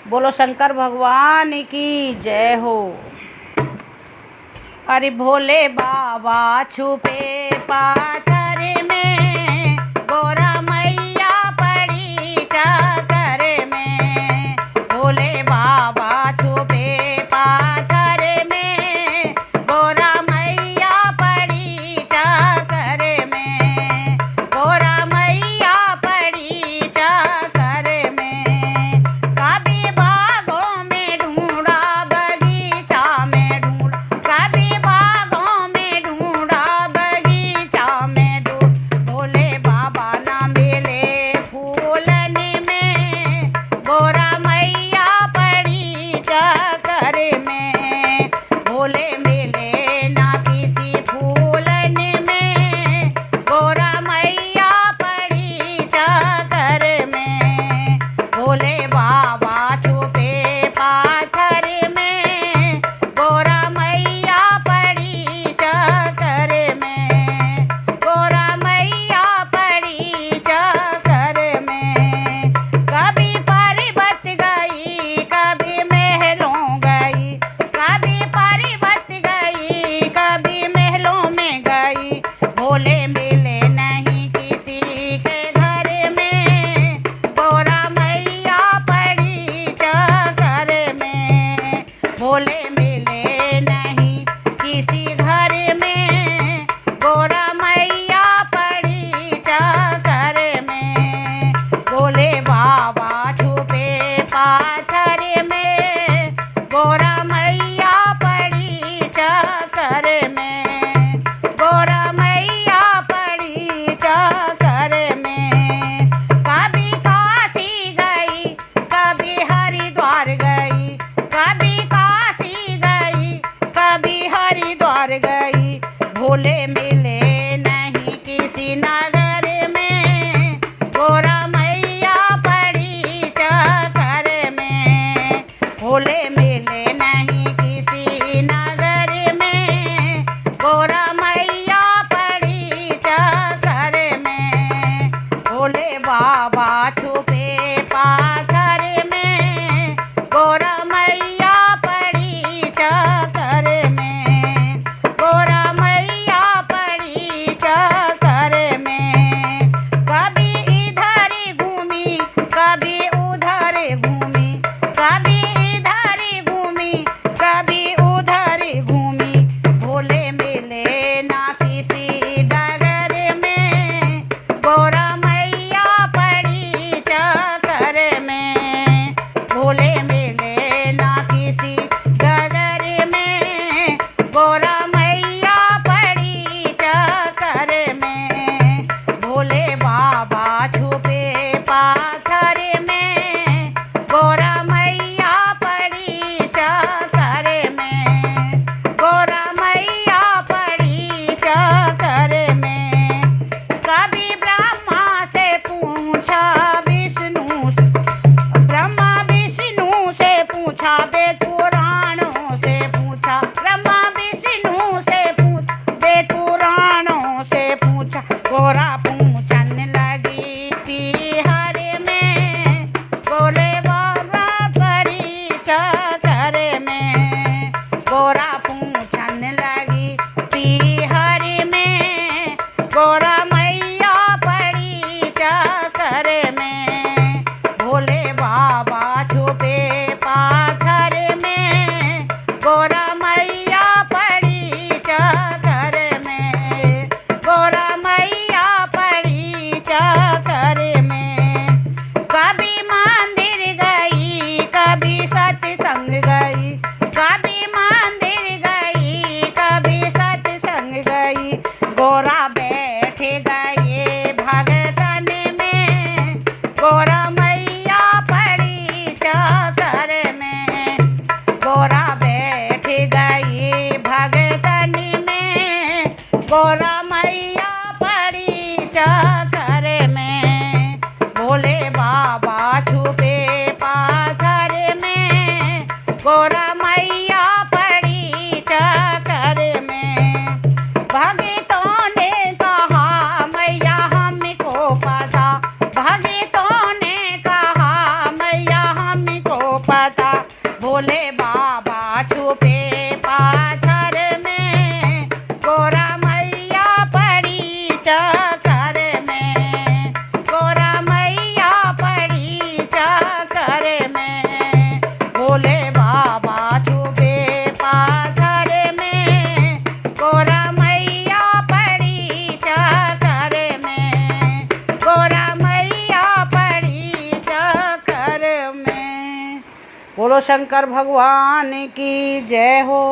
बोलो शंकर भगवान की जय हो। अरे भोले बाबा छुपे पाथर में, गोरा मैया पड़ी चक्कर में। भोले बाबा छुपे पाथर में, गोरा मैया पड़ी चक्कर में। गोरा मैया पड़ी चक्कर में। कभी बागों में ढूंढा, बगीचा में ढूंढा, कभी बागों में ढूंढा, बगीचा में ढूंढा। भोले बाबा ना मिले फूलन में, गोरा मैया पड़ी चक्कर में। भोले मिले ना किसी फूलन में, गोरा मैया पड़ी चक्कर में। भोले बाबा छुपे पाथर में, गोरा मैया पड़ी चक्कर में। गोरा मैया पड़ी चक्कर में। कभी पर्वत गई, कभी महलों गई, कभी पर्वत गई, कभी महलों में गई। भोले मिले नहीं किसी के घर में, गोरा मैया पड़ी चक्कर में। भोले मिले नहीं किसी घर में, गोरा मैया पड़ी चक्कर में। भोले बाबा छुपे पाथर में, गोरा मैया पड़ी चक्कर में। गोरा मैया पड़ी चक्कर में। कभी काशी गई, कभी हरिद्वार गई, कभी काशी गई, कभी हरिद्वार गई। भोले मिले नहीं किसी नगर में, गोरा मैया पड़ी चक्कर में। भोले मिले नहीं किसी नगर में, गोरा मैया पड़ी चक्कर में। भोले बाबा छुपे पाथर में, गोरा बता। भोले बाबा छुपे पाथर में, गोरा मैया पड़ी चक्कर में, गोरा मैया पड़ी चक्कर में। भोले बाबा छुपे पाथर में, गोरा मैया पड़ी चक्कर में, गोरा मैया पड़ी चक्कर में। बोलो शंकर भगवान की जय हो।